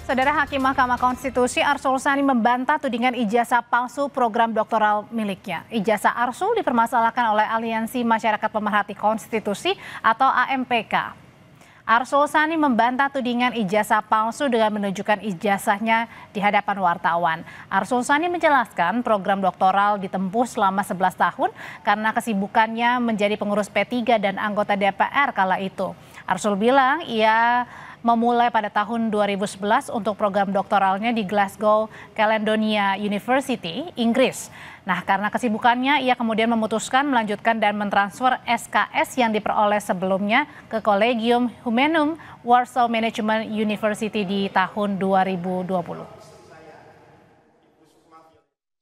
Saudara Hakim Mahkamah Konstitusi Arsul Sani membantah tudingan ijazah palsu program doktoral miliknya. Ijazah Arsul dipermasalahkan oleh Aliansi Masyarakat Pemerhati Konstitusi atau AMPK. Arsul Sani membantah tudingan ijazah palsu dengan menunjukkan ijazahnya di hadapan wartawan. Arsul Sani menjelaskan program doktoral ditempuh selama 11 tahun karena kesibukannya menjadi pengurus P3 dan anggota DPR kala itu. Arsul bilang ia memulai pada tahun 2011 untuk program doktoralnya di Glasgow Caledonia University, Inggris. Nah, karena kesibukannya, ia kemudian memutuskan melanjutkan dan mentransfer SKS yang diperoleh sebelumnya ke Collegium Humanum Warsaw Management University di tahun 2020.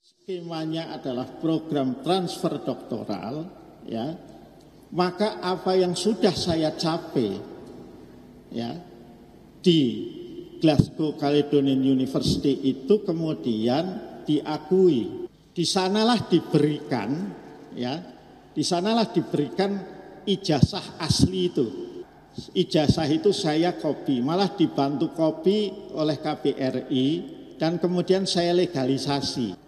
Skemanya adalah program transfer doktoral, ya. Maka apa yang sudah saya capai, ya, di Glasgow Caledonian University itu kemudian diakui. Di sanalah diberikan, ya, di sanalah diberikan ijazah asli itu. Ijazah itu saya copy, malah dibantu copy oleh KBRI dan kemudian saya legalisasi.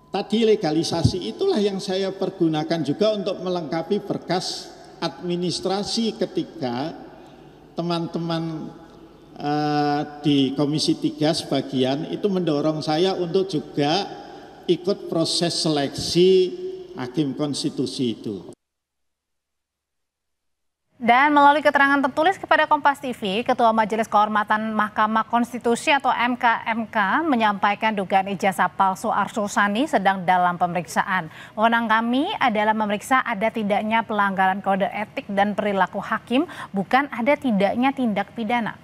Tadi legalisasi itulah yang saya pergunakan juga untuk melengkapi berkas administrasi ketika teman-teman di Komisi 3 sebagian itu mendorong saya untuk juga ikut proses seleksi Hakim Konstitusi itu. Dan melalui keterangan tertulis kepada Kompas TV, Ketua Majelis Kehormatan Mahkamah Konstitusi atau MK menyampaikan dugaan ijazah palsu Arsul Sani sedang dalam pemeriksaan. Wewenang kami adalah memeriksa ada tidaknya pelanggaran kode etik dan perilaku hakim, bukan ada tidaknya tindak pidana.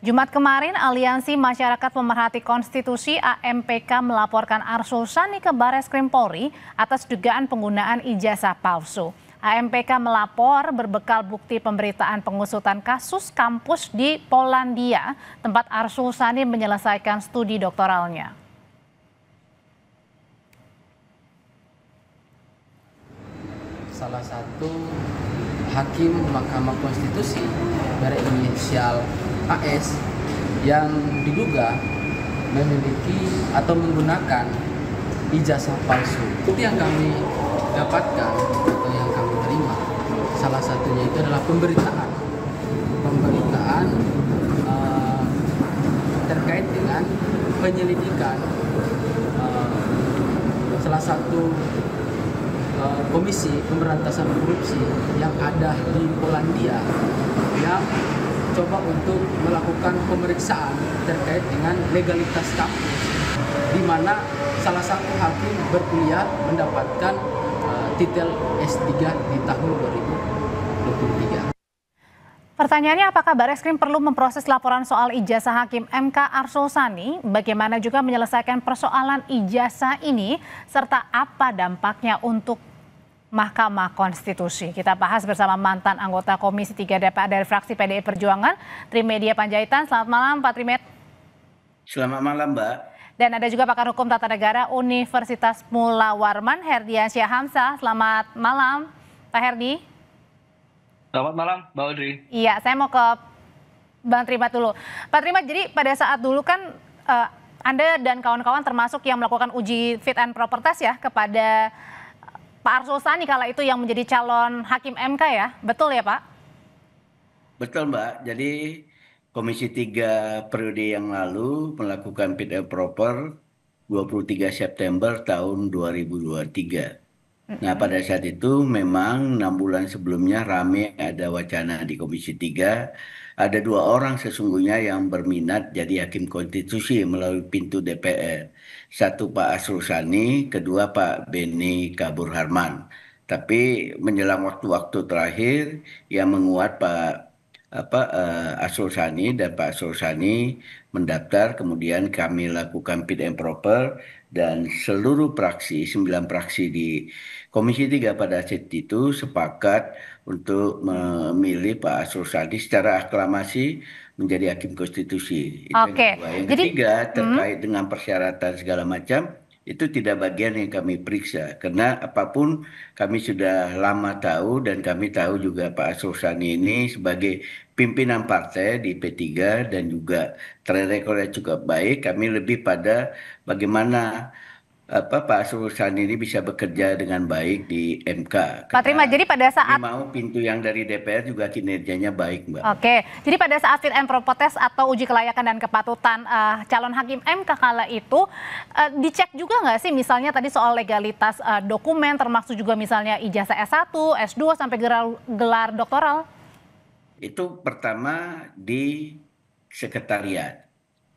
Jumat kemarin, Aliansi Masyarakat Pemerhati Konstitusi AMPK melaporkan Arsul Sani ke Barreskrim Polri atas dugaan penggunaan ijazah palsu. AMPK melapor berbekal bukti pemberitaan pengusutan kasus kampus di Polandia, tempat Arsul Sani menyelesaikan studi doktoralnya. Salah satu hakim Mahkamah Konstitusi berinisial AS yang diduga memiliki atau menggunakan ijazah palsu. Itu yang kami dapatkan atau yang kami terima. Salah satunya itu adalah pemberitaan terkait dengan penyelidikan salah satu komisi pemberantasan korupsi yang ada di Polandia yang coba untuk melakukan pemeriksaan terkait dengan legalitas kampus, di mana salah satu hakim berkuliah mendapatkan titel S3 di tahun 2023. Pertanyaannya, apakah Barreskrim perlu memproses laporan soal ijazah Hakim MK Arsul Sani? Bagaimana juga menyelesaikan persoalan ijazah ini, serta apa dampaknya untuk Mahkamah Konstitusi? Kita bahas bersama mantan anggota Komisi 3 DPR dari fraksi PDI Perjuangan, Trimedia Panjaitan. Selamat malam, Pak Trimed. Selamat malam, Mbak. Dan ada juga pakar hukum tata negara Universitas Mula Warman, Herdiansyah Hamzah. Selamat malam, Pak Herdi. Selamat malam, Mbak Audrey. Iya, saya mau ke Bang Trimed dulu. Pak Trimed, jadi pada saat dulu kan Anda dan kawan-kawan termasuk yang melakukan uji fit and proper test ya kepada Pak Arsul Sani kala itu yang menjadi calon Hakim MK ya, betul ya Pak? Betul Mbak, jadi Komisi 3 periode yang lalu melakukan fit and proper 23 September tahun 2023. Nah pada saat itu memang 6 bulan sebelumnya rame ada wacana di Komisi 3, ada 2 orang sesungguhnya yang berminat jadi Hakim Konstitusi melalui pintu DPR. Satu Pak Arsul Sani, kedua Pak Beni Kabur Harman. Tapi menjelang waktu-waktu terakhir yang menguat Arsul Sani dan Pak Arsul Sani mendaftar, kemudian kami lakukan fit and proper dan seluruh praksi, 9 praksi di Komisi 3 pada saat itu sepakat untuk memilih Pak Arsul Sani secara aklamasi menjadi Hakim Konstitusi. Itu Oke. yang kedua. Yang ketiga terkait dengan persyaratan segala macam, itu tidak bagian yang kami periksa. Karena apapun kami sudah lama tahu dan kami tahu juga Pak Arsul Sani ini sebagai pimpinan partai di P3 dan juga track record yang cukup baik. Kami lebih pada bagaimana Pak Arsul Sani ini bisa bekerja dengan baik di MK. Pak Trima, jadi pada Kami saat mau pintu yang dari DPR juga kinerjanya baik, Mbak. Oke, jadi pada saat fit and proper test atau uji kelayakan dan kepatutan calon hakim MK kala itu dicek juga nggak sih misalnya tadi soal legalitas dokumen termasuk juga misalnya ijazah S1, S2 sampai gelar doktoral? Itu pertama di sekretariat.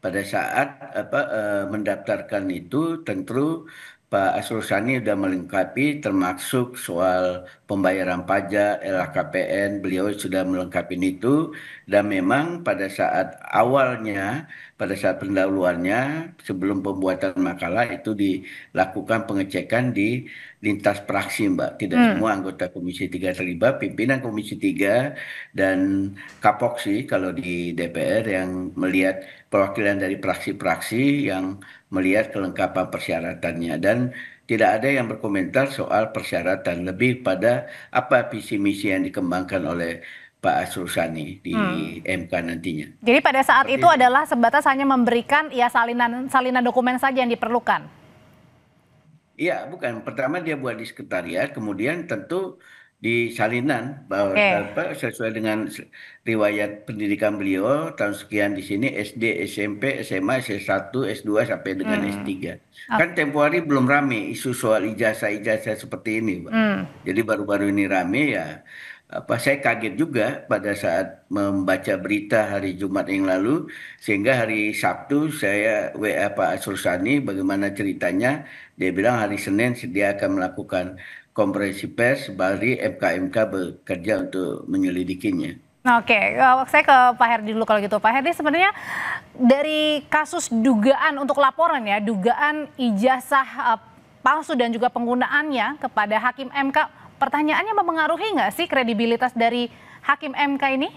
Pada saat mendaftarkan itu tentu Pak Arsul Sani sudah melengkapi termasuk soal pembayaran pajak, LHKPN, beliau sudah melengkapi itu dan memang pada saat awalnya, pada saat pendahuluannya sebelum pembuatan makalah itu dilakukan pengecekan di lintas praksi, Mbak. Tidak semua anggota Komisi 3 terlibat, pimpinan Komisi 3 dan Kapoksi kalau di DPR yang melihat perwakilan dari praksi-praksi yang melihat kelengkapan persyaratannya dan tidak ada yang berkomentar soal persyaratan lebih pada apa visi misi yang dikembangkan oleh Pak Arsul Sani di MK nantinya. Jadi pada saat Seperti itu adalah sebatas hanya memberikan ya salinan dokumen saja yang diperlukan. Iya, bukan. Pertama dia buat di sekretariat, kemudian tentu di salinan bahwa sesuai dengan riwayat pendidikan beliau tahun sekian di sini SD, SMP, SMA, S1, S2 sampai dengan S3. Kan tempo hari belum rame isu soal ijazah-ijazah seperti ini, Pak. Jadi baru-baru ini rame ya. Saya kaget juga pada saat membaca berita hari Jumat yang lalu, sehingga hari Sabtu saya WA Pak Arsul Sani bagaimana ceritanya. Dia bilang hari Senin dia akan melakukan konferensi pers dari MK-MK bekerja untuk menyelidikinya. Oke, saya ke Pak Herdi dulu kalau gitu. Pak Herdi, sebenarnya dari kasus dugaan untuk laporan ya, dugaan ijazah palsu dan juga penggunaannya kepada Hakim MK, pertanyaannya mempengaruhi nggak sih kredibilitas dari Hakim MK ini?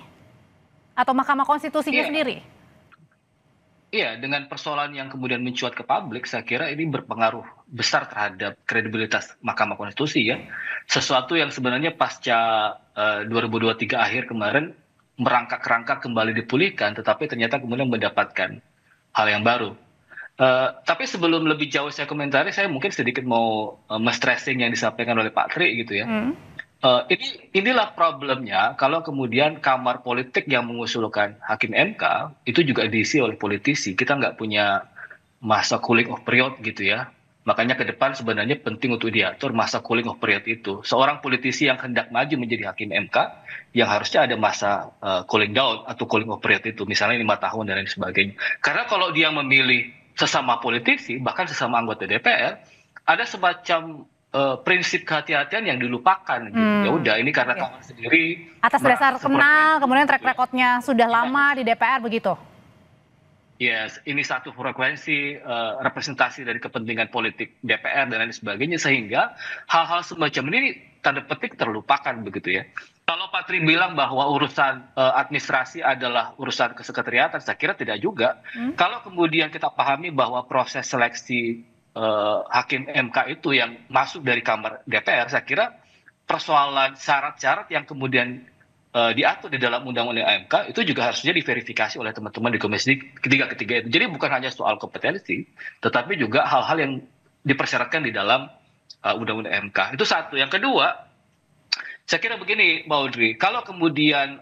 Atau Mahkamah Konstitusinya sendiri? Iya, dengan persoalan yang kemudian mencuat ke publik, saya kira ini berpengaruh besar terhadap kredibilitas Mahkamah Konstitusi ya. Sesuatu yang sebenarnya pasca 2023 akhir kemarin merangkak-rangkak kembali dipulihkan, tetapi ternyata kemudian mendapatkan hal yang baru. Tapi sebelum lebih jauh saya komentari, saya mungkin sedikit mau men-stressing yang disampaikan oleh Pak Tri gitu ya. Inilah problemnya kalau kemudian kamar politik yang mengusulkan Hakim MK itu juga diisi oleh politisi. Kita nggak punya masa cooling off period gitu ya. Makanya ke depan sebenarnya penting untuk diatur masa cooling off period itu. Seorang politisi yang hendak maju menjadi Hakim MK yang harusnya ada masa cooling down atau cooling off period itu. Misalnya 5 tahun dan lain sebagainya. Karena kalau dia memilih sesama politisi, bahkan sesama anggota DPR, ada semacam prinsip kehati-hatian yang dilupakan gitu. Ya udah ini karena kawan sendiri atas dasar kenal kemudian track recordnya sudah lama di DPR begitu. Yes, ini satu frekuensi representasi dari kepentingan politik DPR dan lain sebagainya sehingga hal-hal semacam ini tanda petik terlupakan begitu ya. Kalau Pak Tri bilang bahwa urusan administrasi adalah urusan kesekretariatan, saya kira tidak juga. Kalau kemudian kita pahami bahwa proses seleksi Hakim MK itu yang masuk dari kamar DPR, saya kira persoalan syarat-syarat yang kemudian diatur di dalam undang-undang MK itu juga harusnya diverifikasi oleh teman-teman di Komisi ketiga itu. Jadi bukan hanya soal kompetensi, tetapi juga hal-hal yang dipersyaratkan di dalam undang-undang MK. Itu satu. Yang kedua, saya kira begini, Mbak Audrey, kalau kemudian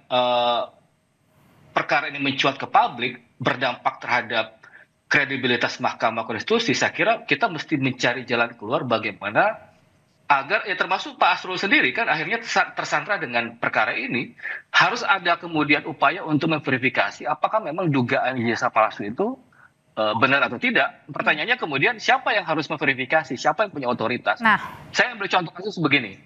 perkara ini mencuat ke publik, berdampak terhadap kredibilitas Mahkamah Konstitusi, saya kira kita mesti mencari jalan keluar bagaimana agar ya termasuk Pak Arsul sendiri kan akhirnya tersandra dengan perkara ini, harus ada kemudian upaya untuk memverifikasi apakah memang dugaan ijazah palsu itu benar atau tidak. Pertanyaannya kemudian siapa yang harus memverifikasi, siapa yang punya otoritas. Saya ambil contoh kasus begini,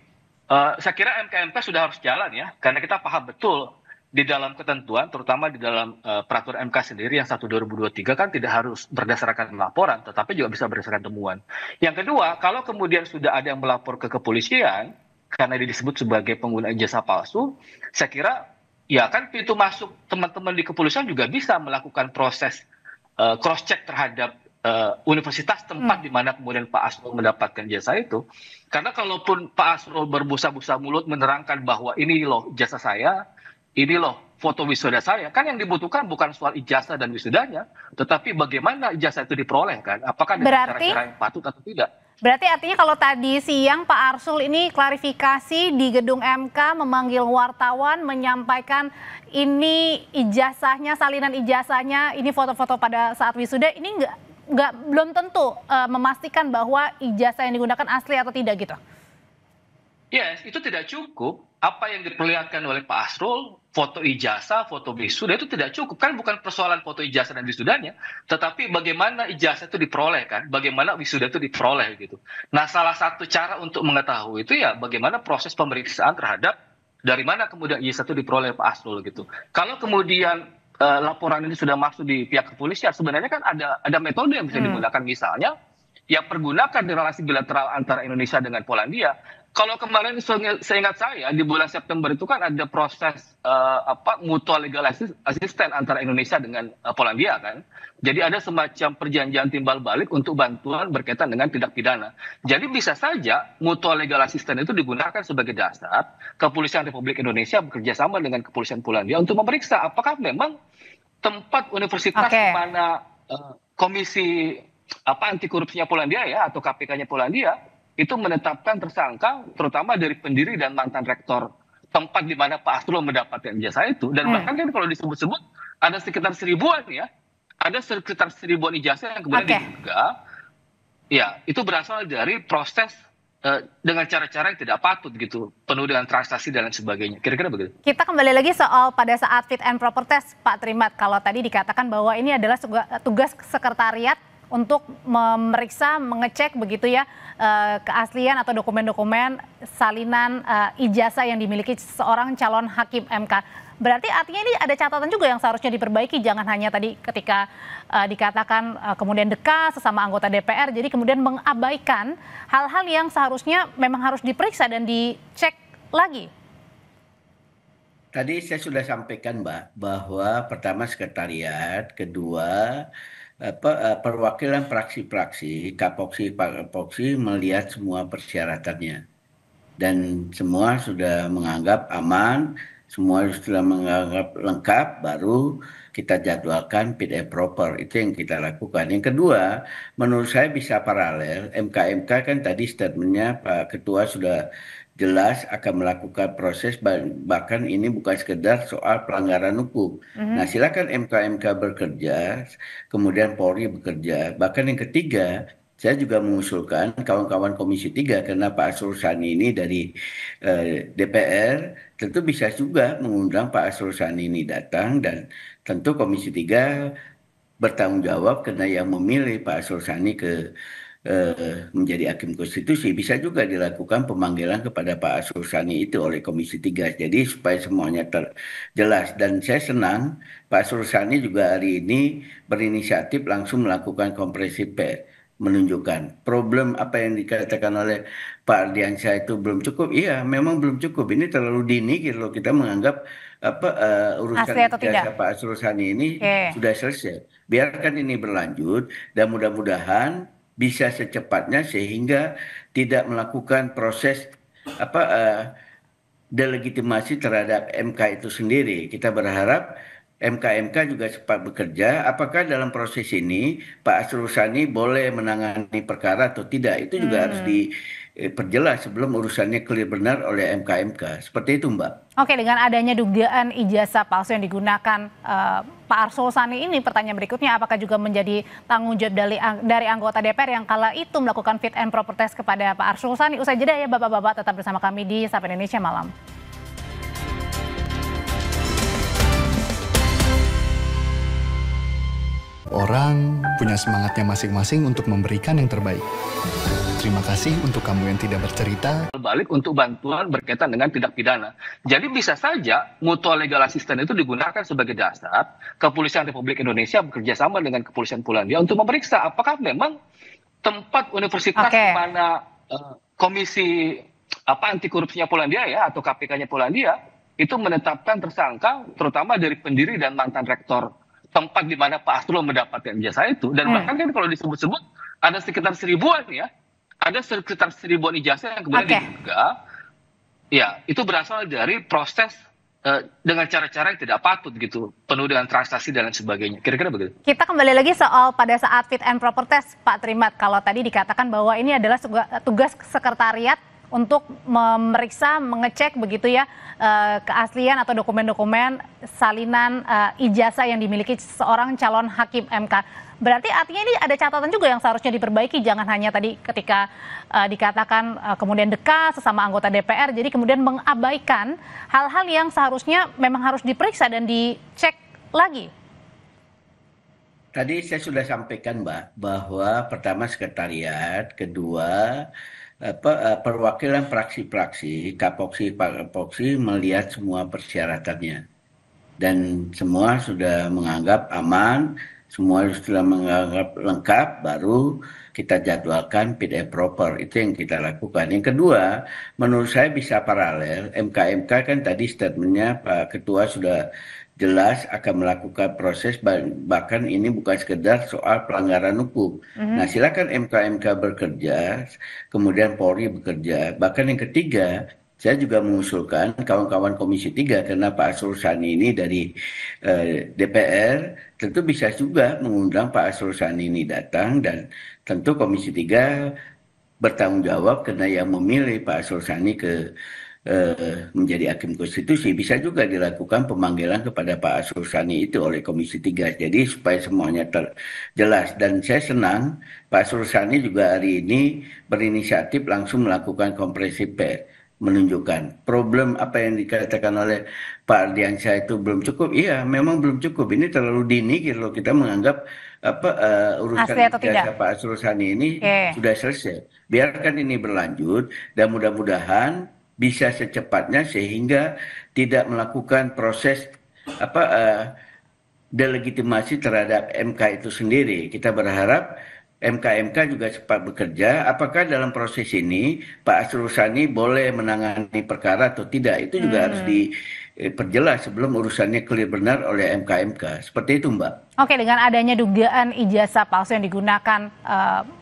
saya kira MK-MK sudah harus jalan ya, karena kita paham betul di dalam ketentuan, terutama di dalam peraturan MK sendiri yang 1/2023 kan tidak harus berdasarkan laporan, tetapi juga bisa berdasarkan temuan. Yang kedua, kalau kemudian sudah ada yang melapor ke kepolisian, karena ini disebut sebagai pengguna ijazah palsu, saya kira ya kan pintu masuk teman-teman di kepolisian juga bisa melakukan proses cross-check terhadap universitas tempat di mana kemudian Pak Asrul mendapatkan jasa itu. Karena kalaupun Pak Asrul berbusa-busa mulut menerangkan bahwa ini loh jasa saya, ini loh foto wisuda saya, kan yang dibutuhkan bukan soal ijazah dan wisudanya, tetapi bagaimana ijazah itu diperoleh kan, apakah dengan cara-cara yang patut atau tidak. Berarti artinya kalau tadi siang Pak Arsul ini klarifikasi di gedung MK memanggil wartawan menyampaikan ini ijazahnya, salinan ijazahnya, ini foto-foto pada saat wisuda, ini belum tentu memastikan bahwa ijazah yang digunakan asli atau tidak gitu. Yes, itu tidak cukup. Apa yang diperlihatkan oleh Pak Asrul, foto ijazah, foto wisuda itu tidak cukup. Kan bukan persoalan foto ijazah dan wisudanya, tetapi bagaimana ijazah itu diperoleh kan, bagaimana wisuda itu diperoleh gitu. Nah, salah satu cara untuk mengetahui itu ya bagaimana proses pemeriksaan terhadap dari mana kemudian ijazah itu diperoleh Pak Asrul gitu. Kalau kemudian laporan ini sudah masuk di pihak kepolisian, sebenarnya kan ada metode yang bisa digunakan, misalnya yang pergunakan di relasi bilateral antara Indonesia dengan Polandia. Kalau kemarin seingat saya di bulan September itu kan ada proses mutual legal assistance antara Indonesia dengan Polandia kan. Jadi ada semacam perjanjian timbal balik untuk bantuan berkaitan dengan tindak pidana. Jadi bisa saja mutual legal assistance itu digunakan sebagai dasar Kepolisian Republik Indonesia bekerja sama dengan Kepolisian Polandia untuk memeriksa apakah memang tempat universitas di mana komisi anti korupsinya Polandia ya atau KPK-nya Polandia itu menetapkan tersangka terutama dari pendiri dan mantan rektor tempat di mana Pak Asrul mendapatkan ijazah itu, dan bahkan kan kalau disebut-sebut ada sekitar 1000-an ya, ada sekitar 1000-an ijazah yang kemudian diduga ya itu berasal dari proses dengan cara-cara yang tidak patut gitu, penuh dengan transaksi dan lain sebagainya. Kira-kira begitu. Kita kembali lagi soal pada saat fit and proper test, Pak Trimat. Kalau tadi dikatakan bahwa ini adalah tugas sekretariat untuk memeriksa, mengecek begitu ya keaslian atau dokumen-dokumen salinan ijazah yang dimiliki seorang calon hakim MK. Berarti artinya ini ada catatan juga yang seharusnya diperbaiki, jangan hanya tadi ketika dikatakan kemudian dekat sesama anggota DPR, jadi kemudian mengabaikan hal-hal yang seharusnya memang harus diperiksa dan dicek lagi. Tadi saya sudah sampaikan Mbak, bahwa pertama sekretariat, kedua perwakilan praksi-praksi, kapoksi melihat semua persyaratannya. Dan semua sudah menganggap aman, semua sudah menganggap lengkap, baru kita jadwalkan fit and proper. Itu yang kita lakukan. Yang kedua, menurut saya bisa paralel. MK kan tadi statementnya Pak Ketua sudah jelas akan melakukan proses, bahkan ini bukan sekedar soal pelanggaran hukum. Nah, silakan MK bekerja, kemudian Polri bekerja. Bahkan yang ketiga, saya juga mengusulkan kawan-kawan Komisi 3, karena Pak Arsul Sani ini dari DPR, tentu bisa juga mengundang Pak Arsul Sani ini datang, dan tentu Komisi 3 bertanggung jawab karena yang memilih Pak Arsul Sani menjadi hakim konstitusi. Bisa juga dilakukan pemanggilan kepada Pak Arsul Sani itu oleh Komisi 3. Jadi supaya semuanya jelas. Dan saya senang Pak Arsul Sani juga hari ini berinisiatif langsung melakukan konferensi pers, menunjukkan problem apa yang dikatakan oleh Pak Ardiansyah itu belum cukup. Iya, memang belum cukup. Ini terlalu dini kalau kita menganggap urusan ijazah Pak Arsul Sani ini sudah selesai. Biarkan ini berlanjut dan mudah-mudahan bisa secepatnya sehingga tidak melakukan proses delegitimasi terhadap MK itu sendiri. Kita berharap MK juga cepat bekerja. Apakah dalam proses ini Pak Arsul Sani boleh menangani perkara atau tidak? Itu juga harus diperjelas sebelum urusannya clear benar oleh MK. Seperti itu Mbak. Oke, dengan adanya dugaan ijazah palsu yang digunakan Pak Arsul Sani ini, pertanyaan berikutnya apakah juga menjadi tanggung jawab dari anggota DPR yang kala itu melakukan fit and proper test kepada Pak Arsul Sani? Usai jeda ya Bapak-Bapak, tetap bersama kami di Sapa Indonesia Malam. Orang punya semangatnya masing-masing untuk memberikan yang terbaik. Terima kasih untuk kamu yang tidak bercerita. Balik untuk bantuan berkaitan dengan tindak pidana. Jadi bisa saja mutual legal assistance itu digunakan sebagai dasar Kepolisian Republik Indonesia bekerja sama dengan Kepolisian Polandia untuk memeriksa apakah memang tempat universitas di mana komisi anti korupsinya Polandia ya atau KPK-nya Polandia itu menetapkan tersangka terutama dari pendiri dan mantan rektor tempat di mana Pak Asrul mendapatkan ijazah itu, dan bahkan kan kalau disebut-sebut ada sekitar 1000-an ya, ada sekitar 1000-an ijazah yang kemudian diduga, ya itu berasal dari proses dengan cara-cara yang tidak patut gitu, penuh dengan transaksi dan lain sebagainya. Kira-kira begitu. Kita kembali lagi soal pada saat fit and proper test, Pak Trimat. Kalau tadi dikatakan bahwa ini adalah tugas sekretariat untuk memeriksa, mengecek begitu ya keaslian atau dokumen-dokumen salinan ijazah yang dimiliki seorang calon hakim MK. Berarti artinya ini ada catatan juga yang seharusnya diperbaiki, jangan hanya tadi ketika dikatakan kemudian dekat sesama anggota DPR, jadi kemudian mengabaikan hal-hal yang seharusnya memang harus diperiksa dan dicek lagi. Tadi saya sudah sampaikan, Mbak, bahwa pertama sekretariat, kedua perwakilan praksi-praksi, kapoksi melihat semua persyaratannya. Dan semua sudah menganggap aman, semua sudah menganggap lengkap, baru kita jadwalkan fit and proper. Itu yang kita lakukan. Yang kedua, menurut saya bisa paralel. MK kan tadi statementnya Pak Ketua sudah jelas akan melakukan proses, bahkan ini bukan sekedar soal pelanggaran hukum. Nah, silakan MK bekerja, kemudian Polri bekerja. Bahkan yang ketiga, saya juga mengusulkan kawan-kawan Komisi 3, karena Pak Arsul Sani ini dari DPR, tentu bisa juga mengundang Pak Arsul Sani ini datang, dan tentu Komisi 3 bertanggung jawab karena yang memilih Pak Arsul Sani menjadi hakim konstitusi. Bisa juga dilakukan pemanggilan kepada Pak Arsul Sani itu oleh Komisi 3. Jadi supaya semuanya jelas. Dan saya senang Pak Arsul Sani juga hari ini berinisiatif langsung melakukan konferensi pers, menunjukkan problem apa yang dikatakan oleh Pak Ardiansyah itu belum cukup. Iya, memang belum cukup. Ini terlalu dini kalau kita menganggap urusan ijazah Pak Arsul Sani ini sudah selesai. Biarkan ini berlanjut dan mudah-mudahan bisa secepatnya sehingga tidak melakukan proses delegitimasi terhadap MK itu sendiri. Kita berharap MK juga cepat bekerja. Apakah dalam proses ini Pak Arsul Sani boleh menangani perkara atau tidak? Itu juga harus diperjelas sebelum urusannya clear benar oleh MK. Seperti itu, Mbak. Oke, dengan adanya dugaan ijazah palsu yang digunakan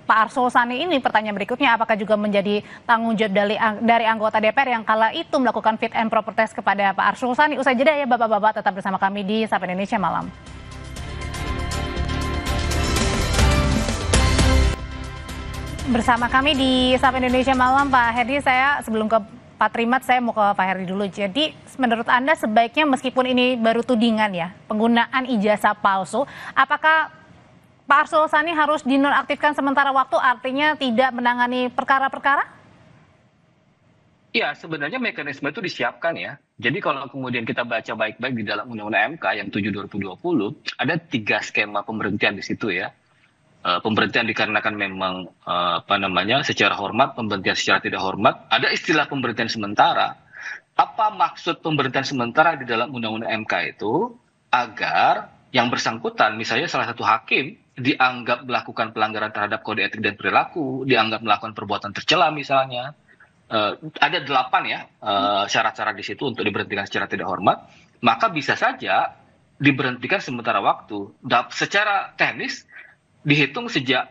Pak Arsul Sani ini, pertanyaan berikutnya, apakah juga menjadi tanggung jawab dari anggota DPR yang kala itu melakukan fit and proper test kepada Pak Arsul Sani? Usai jeda ya Bapak-Bapak, tetap bersama kami di Sapa Indonesia Malam. Bersama kami di Sapa Indonesia Malam, Pak Herdi. Saya sebelum ke Pak Trimat, saya mau ke Pak Herdi dulu. Jadi menurut Anda sebaiknya meskipun ini baru tudingan ya, penggunaan ijazah palsu, apakah Pak Arsul Sani harus dinonaktifkan sementara waktu, artinya tidak menangani perkara-perkara? Iya, sebenarnya mekanisme itu disiapkan ya. Jadi kalau kemudian kita baca baik-baik di dalam Undang-Undang MK yang 7/2020, ada 3 skema pemberhentian di situ ya. Pemberhentian dikarenakan memang secara hormat, pemberhentian secara tidak hormat, ada istilah pemberhentian sementara. Apa maksud pemberhentian sementara di dalam Undang-Undang MK itu? Agar yang bersangkutan, misalnya salah satu hakim dianggap melakukan pelanggaran terhadap kode etik dan perilaku, dianggap melakukan perbuatan tercela misalnya, ada 8 ya syarat-syarat di situ untuk diberhentikan secara tidak hormat, maka bisa saja diberhentikan sementara waktu. Secara teknis dihitung sejak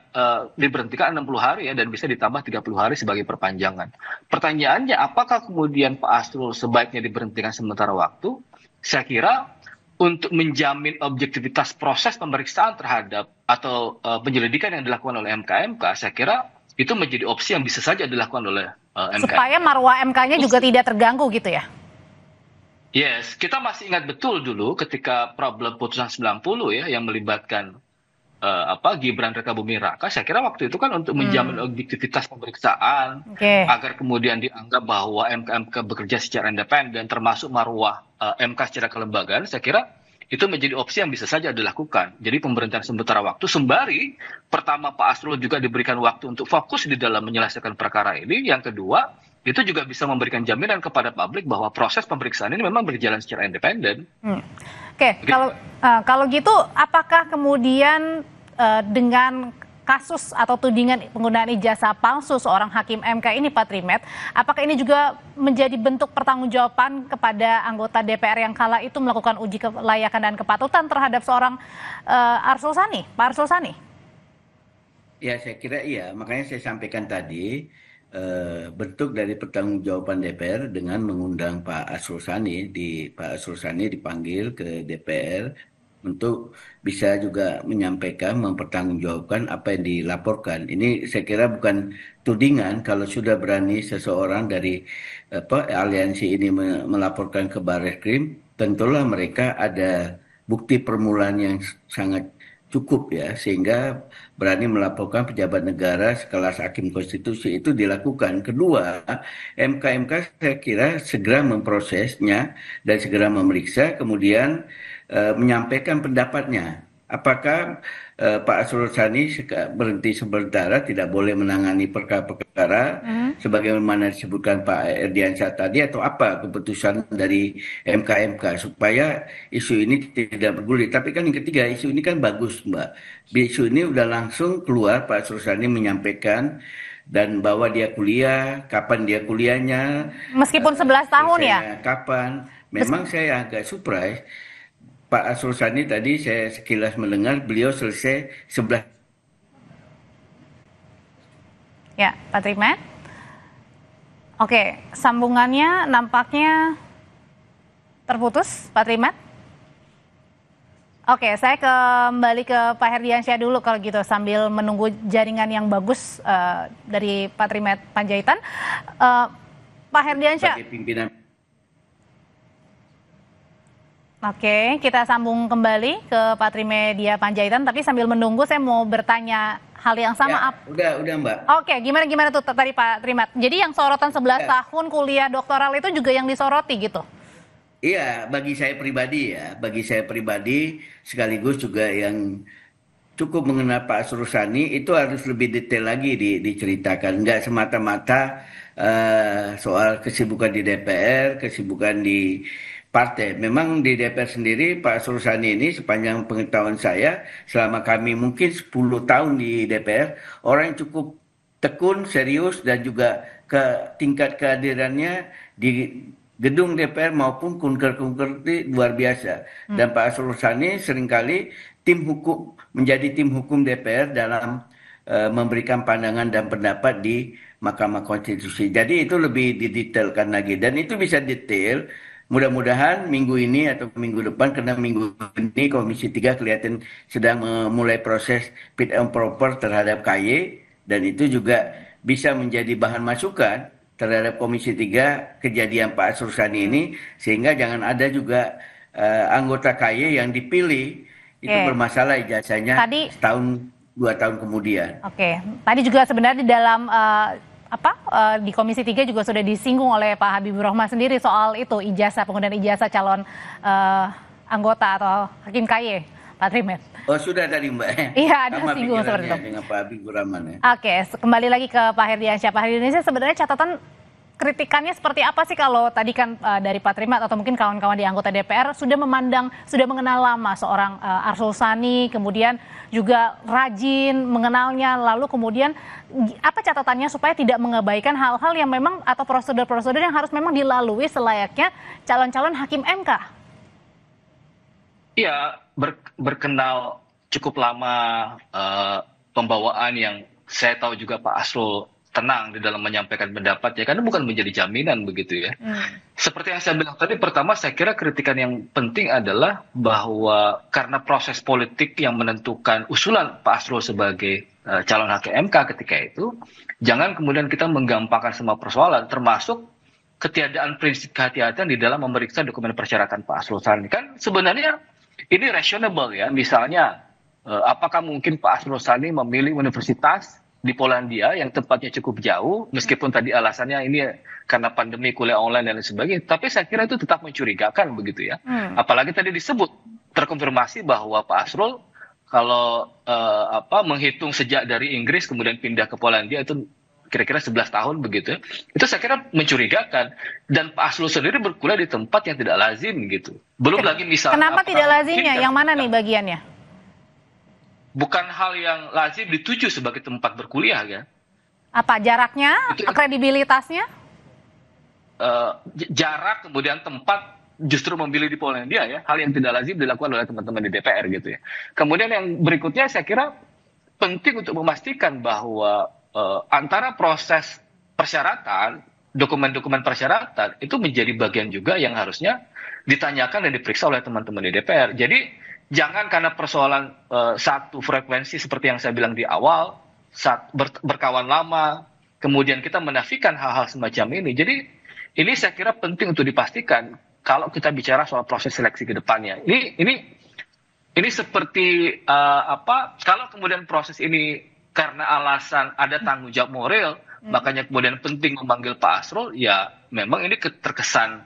diberhentikan 60 hari ya, dan bisa ditambah 30 hari sebagai perpanjangan. Pertanyaannya, apakah kemudian Pak Arsul sebaiknya diberhentikan sementara waktu? Saya kira untuk menjamin objektivitas proses pemeriksaan terhadap atau penyelidikan yang dilakukan oleh MK, saya kira itu menjadi opsi yang bisa saja dilakukan oleh MK. Supaya marwah MK-nya juga tidak terganggu gitu ya? Yes, kita masih ingat betul dulu ketika problem putusan 90 ya yang melibatkan Gibran Rekabuming Raka. Saya kira waktu itu kan untuk menjamin objektivitas pemeriksaan, agar kemudian dianggap bahwa MK bekerja secara independen, termasuk marwah MK secara kelembagaan. Saya kira itu menjadi opsi yang bisa saja dilakukan. Jadi pemberhentian sementara waktu sembari pertama Pak Arsul juga diberikan waktu untuk fokus di dalam menyelesaikan perkara ini. Yang kedua, itu juga bisa memberikan jaminan kepada publik bahwa proses pemeriksaan ini memang berjalan secara independen. Oke, kalau gitu apakah kemudian dengan kasus atau tudingan penggunaan ijazah palsu seorang hakim MK ini, Pak Trimet, apakah ini juga menjadi bentuk pertanggungjawaban kepada anggota DPR yang kala itu melakukan uji kelayakan dan kepatutan terhadap seorang Arsul Sani, Pak Arsul Sani? Ya, saya kira iya. Makanya saya sampaikan tadi bentuk dari pertanggungjawaban DPR dengan mengundang Pak Arsul Sani. Pak Arsul Sani dipanggil ke DPR untuk bisa juga menyampaikan, mempertanggungjawabkan apa yang dilaporkan. Ini saya kira bukan tudingan. Kalau sudah berani seseorang dari aliansi ini melaporkan ke Barreskrim, tentulah mereka ada bukti permulaan yang sangat cukup ya, sehingga berani melaporkan pejabat negara sekelas hakim konstitusi. Itu dilakukan. Kedua, MK saya kira segera memprosesnya dan segera memeriksa, kemudian menyampaikan pendapatnya. Apakah Pak Arsul Sani berhenti sementara, tidak boleh menangani perkara-perkara sebagaimana disebutkan Pak Erdiansyah tadi, atau apa keputusan dari MK supaya isu ini tidak bergulir. Tapi kan yang ketiga, isu ini kan bagus, Mbak. Isu ini udah langsung keluar, Pak Arsul Sani menyampaikan dan bahwa dia kuliah, kapan dia kuliahnya. Meskipun 11 tahun ya? Kapan. Memang saya agak surprise. Pak Arsul Sani tadi saya sekilas mendengar beliau selesai 11. Ya, Pak Trimet. Oke, sambungannya nampaknya terputus, Pak Trimet. Oke, saya kembali ke Pak Herdiansyah dulu kalau gitu sambil menunggu jaringan yang bagus dari Pak Trimet Panjaitan. Pak Herdiansyah. Sebagai pimpinan. Oke, kita sambung kembali ke Pak Trimedia Panjaitan, tapi sambil menunggu saya mau bertanya hal yang sama. Ya, udah Mbak. Oke, gimana tuh tadi Pak Trimet? Jadi yang sorotan 11 tahun kuliah doktoral itu juga yang disoroti gitu? Iya, bagi saya pribadi sekaligus juga yang cukup mengenal Pak Arsul Sani itu harus lebih detail lagi diceritakan. Nggak semata-mata soal kesibukan di DPR, kesibukan di partai. Memang di DPR sendiri Pak Arsul Sani ini sepanjang pengetahuan saya selama kami mungkin 10 tahun di DPR, orang yang cukup tekun, serius dan juga tingkat kehadirannya di gedung DPR maupun kunker-kunker itu luar biasa. Dan Pak Arsul Sani seringkali menjadi tim hukum DPR dalam memberikan pandangan dan pendapat di Mahkamah Konstitusi. Jadi itu lebih didetailkan lagi dan itu bisa detail. Mudah-mudahan minggu ini atau minggu depan, karena minggu ini Komisi 3 kelihatan sedang memulai proses fit and proper terhadap KY, dan itu juga bisa menjadi bahan masukan terhadap Komisi 3 kejadian Pak Arsul Sani ini, sehingga jangan ada juga anggota KY yang dipilih itu bermasalah ijazahnya setahun 2 tahun kemudian. Oke, tadi juga sebenarnya di dalam di Komisi 3 juga sudah disinggung oleh Pak Habibur Rahman sendiri soal itu penggunaan ijazah calon anggota atau hakim KY, Pak Trimet. Oh sudah tadi Mbak. Iya, ada singgung seperti itu. Dengan Pak Habibur Rahman ya. Oke, kembali lagi ke Pak Herdiansyah. Pak Herdiansyah, sebenarnya catatan kritikannya seperti apa sih kalau tadi kan dari Pak Trimet atau mungkin kawan-kawan di anggota DPR sudah mengenal lama seorang Arsul Sani, kemudian juga rajin mengenalnya, lalu kemudian apa catatannya supaya tidak mengabaikan hal-hal yang memang atau prosedur-prosedur yang harus memang dilalui selayaknya calon-calon hakim MK? Iya, berkenal cukup lama, pembawaan yang saya tahu juga Pak Arsul tenang di dalam menyampaikan pendapat ya, karena bukan menjadi jaminan begitu ya. Seperti yang saya bilang tadi, pertama saya kira kritikan yang penting adalah bahwa karena proses politik yang menentukan usulan Pak Arsul sebagai calon hakim MK ketika itu, jangan kemudian kita menggampangkan semua persoalan, termasuk ketiadaan prinsip kehati-hatian di dalam memeriksa dokumen persyaratan Pak Arsul Sani. Kan sebenarnya ini reasonable ya, misalnya apakah mungkin Pak Arsul Sani memilih universitas di Polandia yang tempatnya cukup jauh, meskipun tadi alasannya ini karena pandemi, kuliah online dan lain sebagainya, tapi saya kira itu tetap mencurigakan begitu ya. Apalagi tadi disebut terkonfirmasi bahwa Pak Arsul kalau menghitung sejak dari Inggris kemudian pindah ke Polandia itu kira-kira 11 tahun begitu ya. Itu saya kira mencurigakan, dan Pak Arsul sendiri berkuliah di tempat yang tidak lazim gitu. Belum lagi misalnya kenapa tidak lazimnya? Yang mana nih bagiannya? bukan hal yang lazim dituju sebagai tempat berkuliah ya. Apa jaraknya, kredibilitasnya? Jarak kemudian tempat justru memilih di Polandia ya, hal yang tidak lazim dilakukan oleh teman-teman di DPR gitu ya. Kemudian yang berikutnya saya kira penting untuk memastikan bahwa antara proses persyaratan, dokumen-dokumen persyaratan itu menjadi bagian juga yang harusnya ditanyakan dan diperiksa oleh teman-teman di DPR. Jadi jangan karena persoalan satu frekuensi seperti yang saya bilang di awal, berkawan lama, kemudian kita menafikan hal-hal semacam ini. Jadi ini saya kira penting untuk dipastikan kalau kita bicara soal proses seleksi ke depannya. Ini seperti kalau kemudian proses ini karena alasan ada tanggung jawab moral, makanya kemudian penting memanggil Pak Asrul, ya memang ini terkesan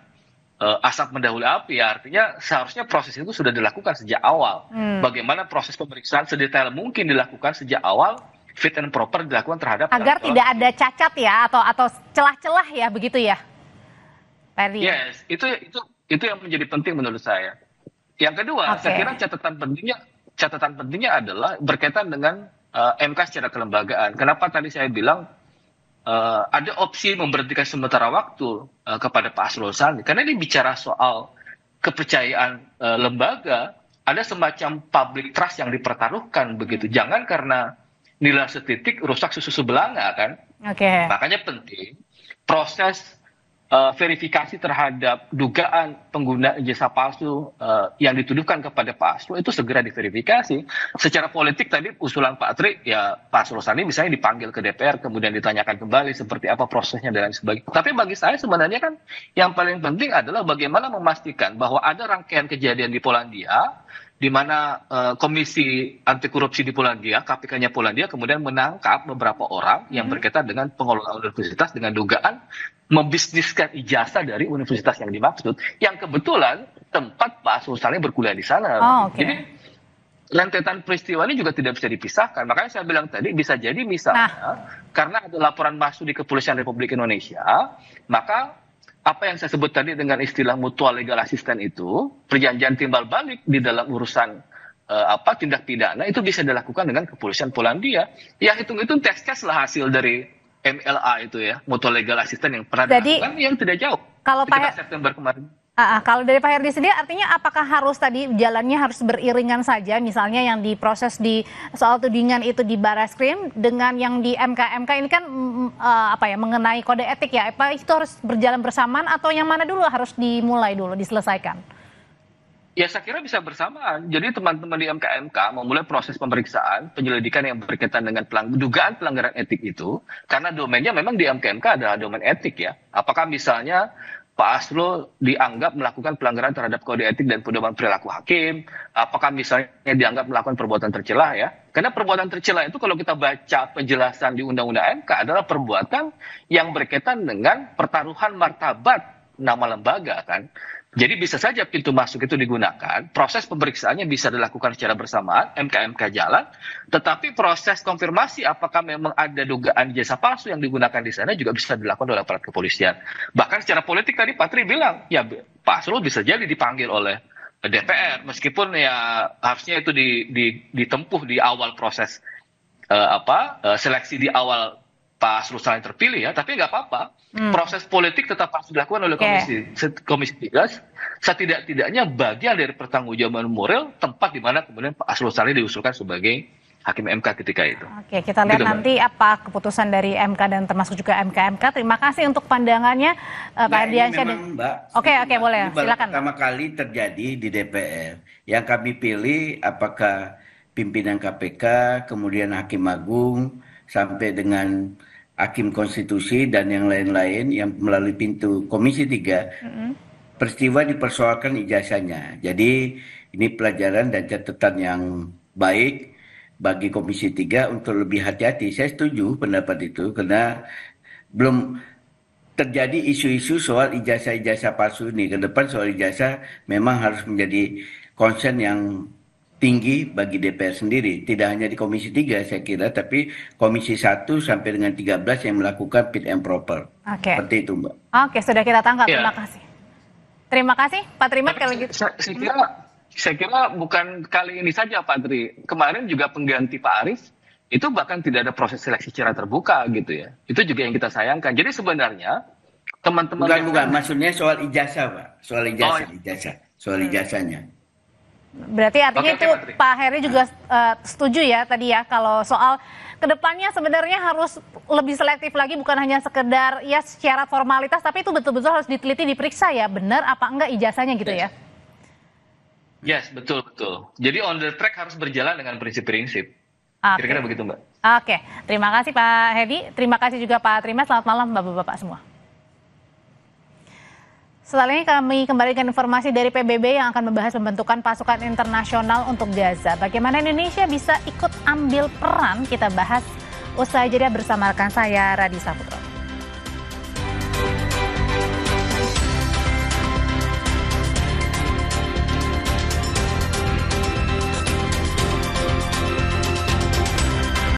asap mendahului api ya. Artinya seharusnya proses itu sudah dilakukan sejak awal. Bagaimana proses pemeriksaan sedetail mungkin dilakukan sejak awal, fit and proper dilakukan terhadap agar tidak ada cacat ya atau celah-celah ya, begitu ya. Yes, itu yang menjadi penting menurut saya. Yang kedua, saya kira catatan pentingnya adalah berkaitan dengan MK secara kelembagaan. Kenapa tadi saya bilang ada opsi memberhentikan sementara waktu kepada Pak Asrul Sani? Karena ini bicara soal kepercayaan lembaga, ada semacam public trust yang dipertaruhkan begitu. Jangan karena nilai setitik rusak susu sebelanga kan? Makanya penting proses verifikasi terhadap dugaan pengguna ijazah palsu yang dituduhkan kepada Pak Asrul itu segera diverifikasi. Secara politik tadi usulan Pak Tri, ya Pak Asrul Sani misalnya dipanggil ke DPR kemudian ditanyakan kembali seperti apa prosesnya dan lain sebagainya. Tapi bagi saya sebenarnya kan yang paling penting adalah bagaimana memastikan bahwa ada rangkaian kejadian di Polandia di mana Komisi Anti Korupsi di Polandia, KPK-nya Polandia kemudian menangkap beberapa orang yang berkaitan dengan pengelolaan universitas dengan dugaan membisniskan ijazah dari universitas yang dimaksud, yang kebetulan tempat Pak Asrul Sani berkuliah di sana. Jadi rentetan peristiwa ini juga tidak bisa dipisahkan. Makanya saya bilang tadi bisa jadi misalnya karena ada laporan masuk di Kepolisian Republik Indonesia, maka apa yang saya sebut tadi dengan istilah mutual legal assistance itu, perjanjian timbal balik di dalam urusan tindak pidana itu bisa dilakukan dengan Kepolisian Polandia. Ya hitung-hitung tes lah hasil dari MLA itu ya, mutual legal assistance yang pernah dilakukan yang tidak jauh. Kalau September kemarin. Kalau dari Pak Herdi sendiri artinya apakah harus tadi jalannya harus beriringan saja, misalnya yang diproses di soal tudingan itu di Barreskrim dengan yang di MK ini kan mengenai kode etik ya, apa itu harus berjalan bersamaan atau yang mana dulu harus dimulai dulu diselesaikan? Ya saya kira bisa bersamaan. Jadi teman-teman di MK memulai proses pemeriksaan penyelidikan yang berkaitan dengan dugaan pelanggaran etik itu, karena domainnya memang di MK adalah domain etik ya. Apakah misalnya Pak Asrul dianggap melakukan pelanggaran terhadap kode etik dan pedoman perilaku hakim, apakah misalnya dianggap melakukan perbuatan tercela ya. Karena perbuatan tercela itu kalau kita baca penjelasan di Undang-Undang MK adalah perbuatan yang berkaitan dengan pertaruhan martabat nama lembaga kan. Jadi bisa saja pintu masuk itu digunakan, proses pemeriksaannya bisa dilakukan secara bersamaan, MK jalan, tetapi proses konfirmasi apakah memang ada dugaan ijazah palsu yang digunakan di sana juga bisa dilakukan oleh aparat kepolisian. Bahkan secara politik tadi Pak Tri bilang, ya Pak Asrul bisa jadi dipanggil oleh DPR, meskipun ya harusnya itu ditempuh di awal proses seleksi di awal Pak Asrul Sani terpilih ya, tapi nggak apa-apa. Proses politik tetap harus dilakukan oleh Komisi 3, setidak-tidaknya bagian dari pertanggungjawaban moral tempat di mana kemudian Pak Asrul Sani diusulkan sebagai Hakim MK ketika itu. Oke, kita lihat nanti apa keputusan dari MK dan termasuk juga MK. Terima kasih untuk pandangannya Pak Ardiansyah. Oke, boleh. Silakan. Pertama kali terjadi di DPR. Yang kami pilih apakah pimpinan KPK, kemudian Hakim Agung, sampai dengan Hakim Konstitusi dan yang lain-lain yang melalui pintu Komisi 3 peristiwa dipersoalkan ijazahnya. Jadi ini pelajaran dan catatan yang baik bagi Komisi 3 untuk lebih hati-hati. Saya setuju pendapat itu karena belum terjadi isu-isu soal ijazah-ijazah palsu ini. Ke depan soal ijazah memang harus menjadi concern yang tinggi bagi DPR sendiri, tidak hanya di Komisi 3 saya kira, tapi Komisi 1 sampai dengan 13 yang melakukan fit and proper. Seperti itu Mbak. Oke, sudah kita tangkap, terima kasih. Terima kasih Pak Trimat kalau gitu. Saya kira Saya kira bukan kali ini saja Pak Tri. Kemarin juga pengganti Pak Arief itu bahkan tidak ada proses seleksi secara terbuka gitu ya. Itu juga yang kita sayangkan. Jadi sebenarnya teman-teman bukan maksudnya soal ijazah Pak, soal ijazahnya. Berarti artinya itu Pak Heri juga setuju ya tadi ya kalau soal kedepannya sebenarnya harus lebih selektif lagi, bukan hanya sekedar ya syarat formalitas, tapi itu betul-betul harus diteliti, diperiksa ya benar apa enggak ijazahnya gitu ya. Yes, betul. Jadi on the track harus berjalan dengan prinsip-prinsip. Kira-kira begitu Mbak. Oke, terima kasih Pak Hedi, terima kasih juga Pak Trimas, selamat malam Bapak-Bapak semua. Setelah ini kami kembali dengan informasi dari PBB yang akan membahas pembentukan pasukan internasional untuk Gaza. Bagaimana Indonesia bisa ikut ambil peran, kita bahas usai jeda bersama rekan saya Radhi Saputro.